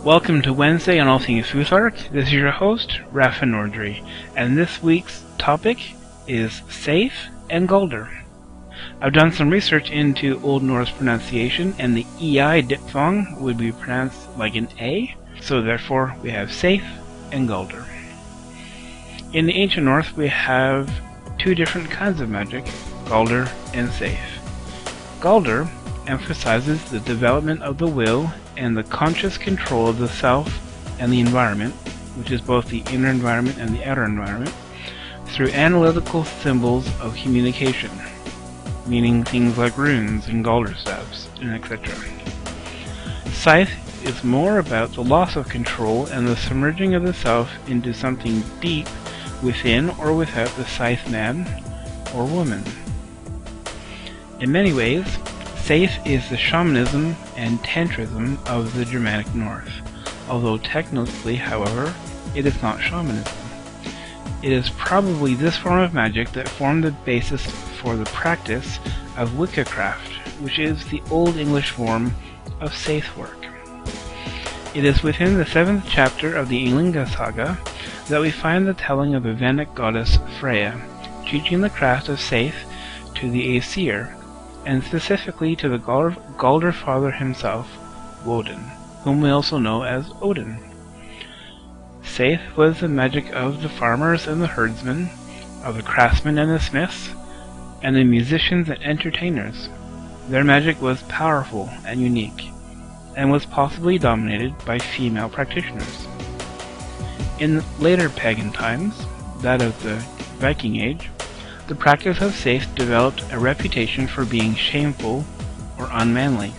Welcome to Wednesday on All Things Futhark. This is your host, Rafa Nordry, and this week's topic is Seidhr and Galdr. I've done some research into Old Norse pronunciation, and the EI diphthong would be pronounced like an A, so therefore we have Seidhr and Galdr. In the ancient North we have two different kinds of magic, Galdr and Seidhr. Galdr emphasizes the development of the will and the conscious control of the self and the environment, which is both the inner environment and the outer environment, through analytical symbols of communication, meaning things like runes and Galdr staves, and etc. Seidhr is more about the loss of control and the submerging of the self into something deep within or without the Seidhr man or woman. In many ways, Seidhr is the shamanism and tantrism of the Germanic North, although technically, however, it is not shamanism. It is probably this form of magic that formed the basis for the practice of witchcraft, which is the Old English form of Seidr work. It is within the 7th chapter of the Ynglinga saga that we find the telling of the Vedic goddess Freya, teaching the craft of Seidr to the Aesir, and specifically to the Galdr father himself, Woden, whom we also know as Odin. Seidhr was the magic of the farmers and the herdsmen, of the craftsmen and the smiths, and the musicians and entertainers. Their magic was powerful and unique, and was possibly dominated by female practitioners. In later pagan times, that of the Viking Age, the practice of Seidhr developed a reputation for being shameful or unmanly.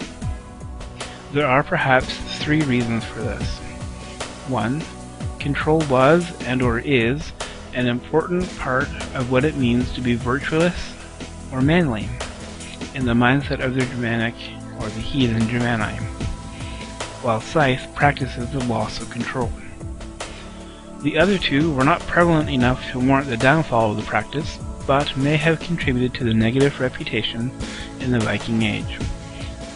There are perhaps three reasons for this. 1. Control was and or is an important part of what it means to be virtuous or manly in the mindset of the Germanic or the heathen Germani, while Seidhr practices the loss of control. The other two were not prevalent enough to warrant the downfall of the practice, but may have contributed to the negative reputation in the Viking Age.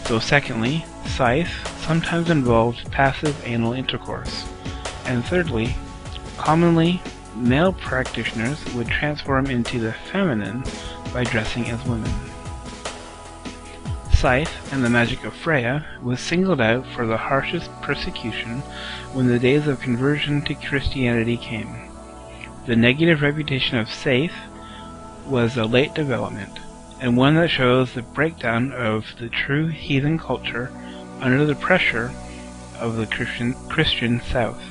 So secondly, Seidhr sometimes involved passive anal intercourse, and thirdly, commonly male practitioners would transform into the feminine by dressing as women. Seidhr and the magic of Freya was singled out for the harshest persecution when the days of conversion to Christianity came. The negative reputation of Seidhr was a late development, and one that shows the breakdown of the true heathen culture under the pressure of the Christian South.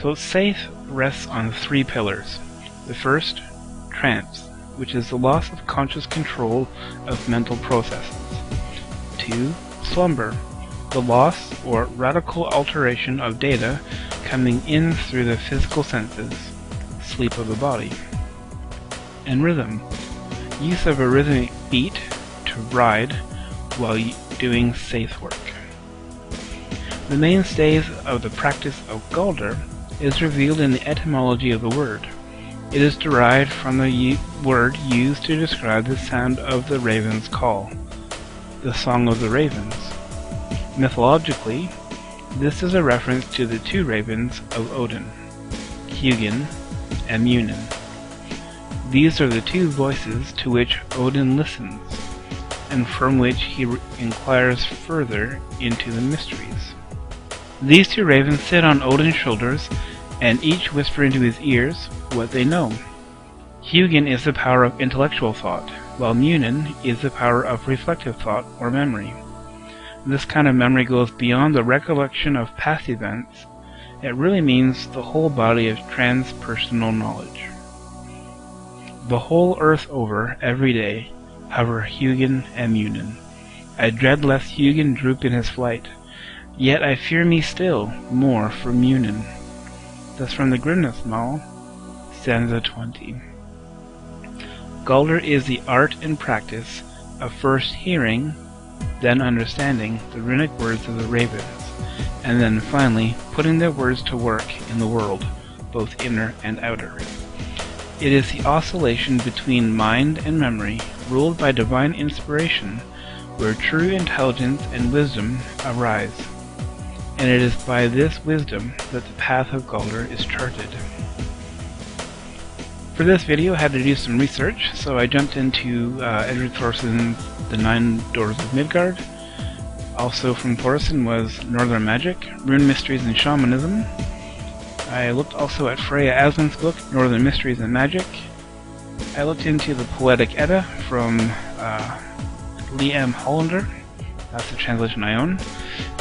So Seidhr rests on three pillars. The first, trance, which is the loss of conscious control of mental processes. 2. Slumber, the loss or radical alteration of data coming in through the physical senses, sleep of the body. And rhythm, use of a rhythmic beat to ride while doing Seidhr work. The mainstays of the practice of Galdr is revealed in the etymology of the word. It is derived from the word used to describe the sound of the raven's call, the song of the ravens. Mythologically, this is a reference to the two ravens of Odin, Hugin and Munin. These are the two voices to which Odin listens, and from which he inquires further into the mysteries. These two ravens sit on Odin's shoulders, and each whisper into his ears what they know. Hugin is the power of intellectual thought, while Munin is the power of reflective thought or memory. This kind of memory goes beyond the recollection of past events. It really means the whole body of transpersonal knowledge. The whole earth over, every day, hover Hugin and Munin. I dread lest Hugin droop in his flight, yet I fear me still more for Munin. Thus from the Grimnismal, stanza 20. Galdr is the art and practice of first hearing, then understanding the runic words of the ravens, and then finally putting their words to work in the world, both inner and outer. It is the oscillation between mind and memory, ruled by divine inspiration, where true intelligence and wisdom arise. and it is by this wisdom that the path of Galdr is charted. For this video I had to do some research, so I jumped into Edward Thorson's The Nine Doors of Midgard. Also from Thorson was Northern Magic, Rune Mysteries and Shamanism. I looked also at Freya Aslan's book, Northern Mysteries and Magic. I looked into the Poetic Edda from Liam Hollander. That's the translation I own.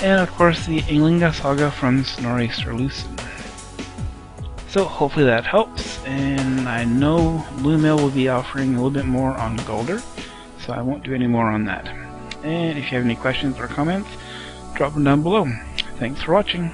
And of course the Ynglinga Saga from Snorri Sturluson. So hopefully that helps, and I know Bluemail will be offering a little bit more on Galdr, so I won't do any more on that. And if you have any questions or comments, drop them down below. Thanks for watching.